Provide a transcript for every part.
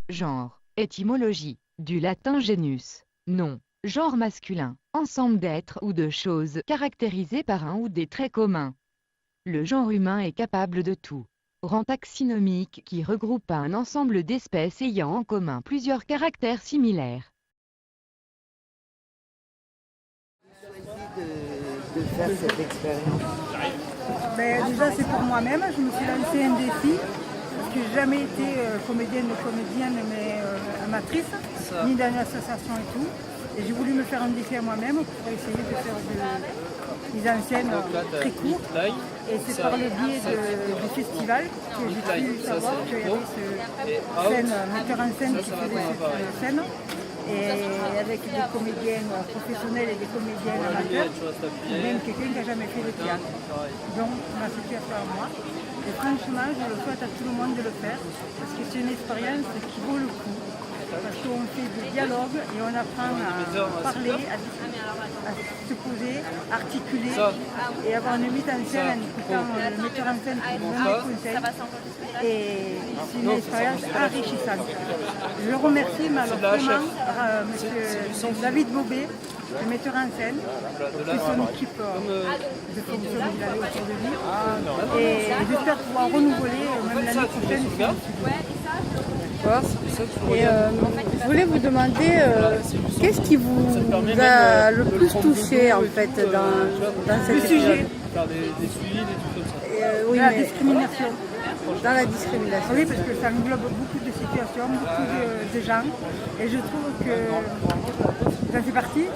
Genre. Étymologie. Du latin genus. Nom. Genre masculin. Ensemble d'êtres ou de choses caractérisés par un ou des traits communs. Le genre humain est capable de tout. Rang taxinomique qui regroupe un ensemble d'espèces ayant en commun plusieurs caractères similaires. De faire cette expérience? Déjà, c'est pour moi-même. Je me suis lancé un défi. Parce que j'ai jamais été comédienne, mais amatrice, ni dans une association et tout. Et j'ai voulu me faire un défi à moi-même pour essayer de faire des mises en scène très courtes. Et c'est par le biais du festival que j'ai pu savoir qu'il y avait ce metteur en scène qui faisait cette scène. Et avec des comédiennes professionnelles et des comédiennes amateurs, même quelqu'un qui n'a jamais fait de théâtre. Donc, on a fait affaire à moi. Et franchement, je le souhaite à tout le monde de le faire, parce que c'est une expérience qui vaut le coup. Parce qu'on fait des dialogues et on apprend à parler, à se poser, articuler et avoir une mise en scène en écoutant le metteur en scène qui nous donne des conseils. Et c'est une expérience enrichissante. Je remercie vraiment M. David Bobet, le metteur en scène, et son équipe de fonction qu'il avait autour de lui. Et j'espère pouvoir renouveler même l'année prochaine. Et je voulais vous demander qu'est-ce qui vous a le plus touché en fait dans cette sujet. Faire des suivis, des trucs comme ça. oui, La mais discrimination. dans la discrimination. Oui, parce que ça englobe beaucoup de situations, beaucoup de gens. Et je trouve que j'en fais partie,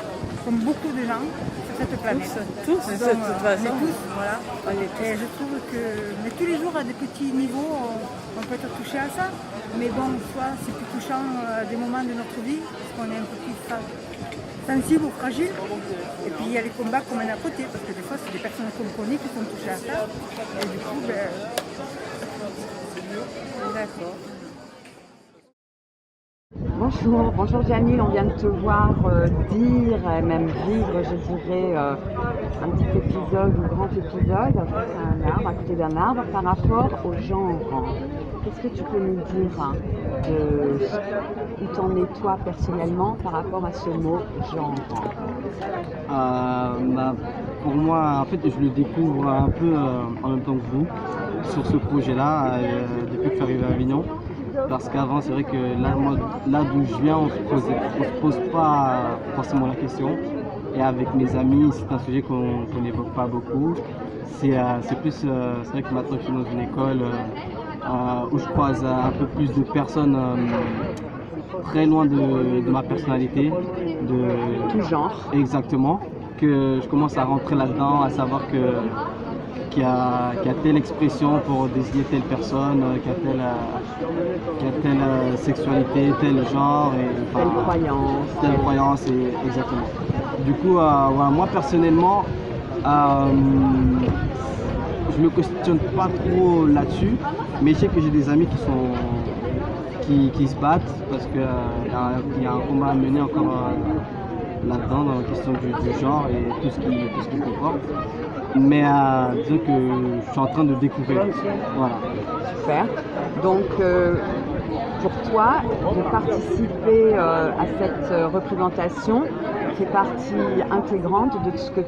comme beaucoup de gens, sur cette planète. Tous, de toute On façon. est tous, voilà. Et je trouve que mais tous les jours, à des petits niveaux, on peut être touché à ça. Mais bon, soit c'est plus touchant à des moments de notre vie, parce qu'on est un peu plus sensible ou fragile. Et puis il y a les combats qu'on mène à côté, parce que des fois, c'est des personnes qu'on connaît qui sont touchées à ça. Et du coup, D'accord. Bonjour Janine, on vient de te voir dire, et même vivre, je dirais, un petit épisode, un grand épisode, face à un arbre, à côté d'un arbre, par rapport au genre. Qu'est-ce que tu peux nous dire de où t'en es toi personnellement par rapport à ce mot genre? Pour moi, en fait, je le découvre un peu en même temps que vous sur ce projet-là, depuis que je suis arrivé à Avignon. Parce qu'avant, c'est vrai que là d'où je viens, on se pose pas forcément la question. Et avec mes amis, c'est un sujet qu'on n'évoque pas beaucoup. C'est vrai que maintenant que je suis dans une école où je croise un peu plus de personnes très loin de ma personnalité. De Tout genre. Exactement. Que je commence à rentrer là-dedans, à savoir qu'il y a telle expression pour désigner telle personne, qu'il y a telle sexualité, tel genre, telle croyance, exactement. Du coup, voilà, moi personnellement, je me questionne pas trop là-dessus, mais je sais que j'ai des amis qui se battent parce qu'il y a un combat à mener encore là-dedans dans la question du genre et tout ce qui comporte. Mais disons que je suis en train de découvrir. Voilà. Super. Donc, pour toi, de participer à cette représentation fait partie intégrante de ce que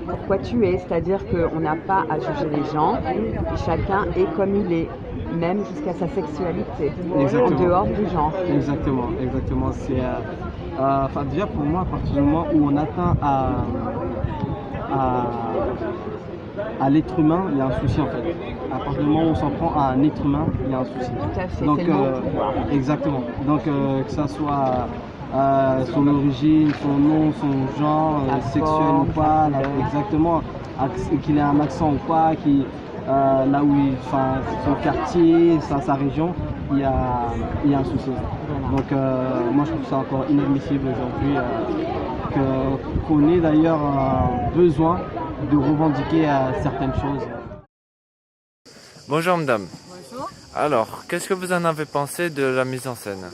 pourquoi tu es. C'est-à-dire qu'on n'a pas à juger les gens. Chacun est comme il est, même jusqu'à sa sexualité, en dehors du genre. Exactement. C'est, déjà pour moi, à partir du moment où on atteint à l'être humain, il y a un souci en fait. À partir du moment où on s'en prend à un être humain, il y a un souci. Tout à fait, Donc, c'est le mot pouvoir. Exactement. Donc que ça soit son origine, son nom, son genre, sexuel ou pas, exactement, qu'il ait un accent ou pas, là où son quartier, sa région, il y a un souci. Donc moi je trouve ça encore inadmissible aujourd'hui qu'on ait d'ailleurs besoin de revendiquer certaines choses. Bonjour madame. Bonjour. Alors, qu'est-ce que vous en avez pensé de la mise en scène?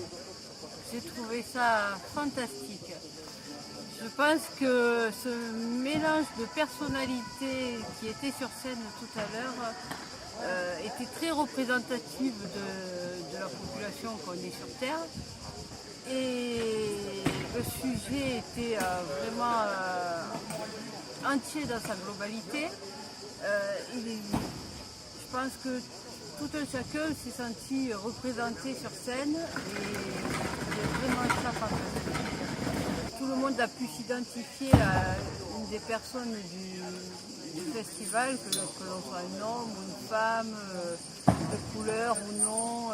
J'ai trouvé ça fantastique. Je pense que ce mélange de personnalités qui était sur scène tout à l'heure était très représentative de de la population qu'on est sur Terre. Et le sujet était vraiment entier dans sa globalité. Je pense que tout un chacun s'est senti représenté sur scène et c'est vraiment ça fantastique. Tout le monde a pu s'identifier à une des personnes du festival, que l'on soit un homme ou une femme, de couleur ou non,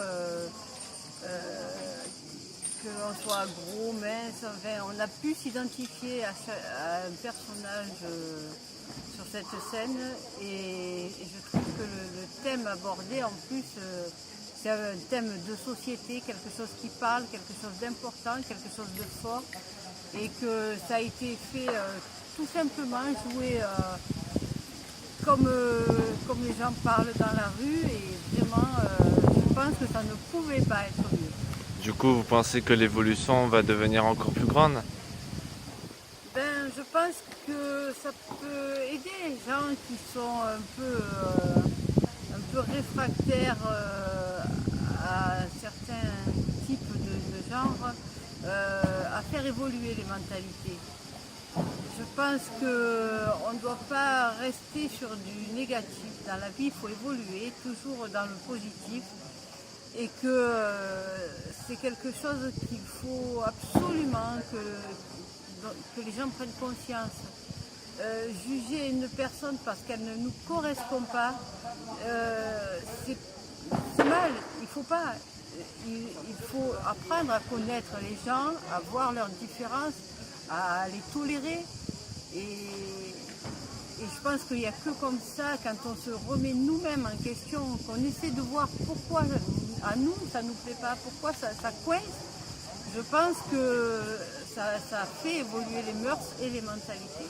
que l'on soit gros, mince, enfin, on a pu s'identifier à un personnage sur cette scène et je trouve que le thème abordé en plus c'est un thème de société, quelque chose qui parle, quelque chose d'important, quelque chose de fort et que ça a été fait tout simplement jouer comme les gens parlent dans la rue et vraiment je pense que ça ne pouvait pas être mieux. Du coup, vous pensez que l'évolution va devenir encore plus grande? Ben, je pense que ça peut aider les gens qui sont un peu réfractaires à certains types de genres, à faire évoluer les mentalités. Je pense qu'on ne doit pas rester sur du négatif. Dans la vie, il faut évoluer, toujours dans le positif. Et que c'est quelque chose qu'il faut absolument que les gens prennent conscience. Juger une personne parce qu'elle ne nous correspond pas, c'est mal, il faut pas. Il faut apprendre à connaître les gens, à voir leurs différences, à les tolérer. Et je pense qu'il n'y a que comme ça, quand on se remet nous-mêmes en question, qu'on essaie de voir pourquoi à nous ça ne nous plaît pas, pourquoi ça coince, je pense que ça fait évoluer les mœurs et les mentalités.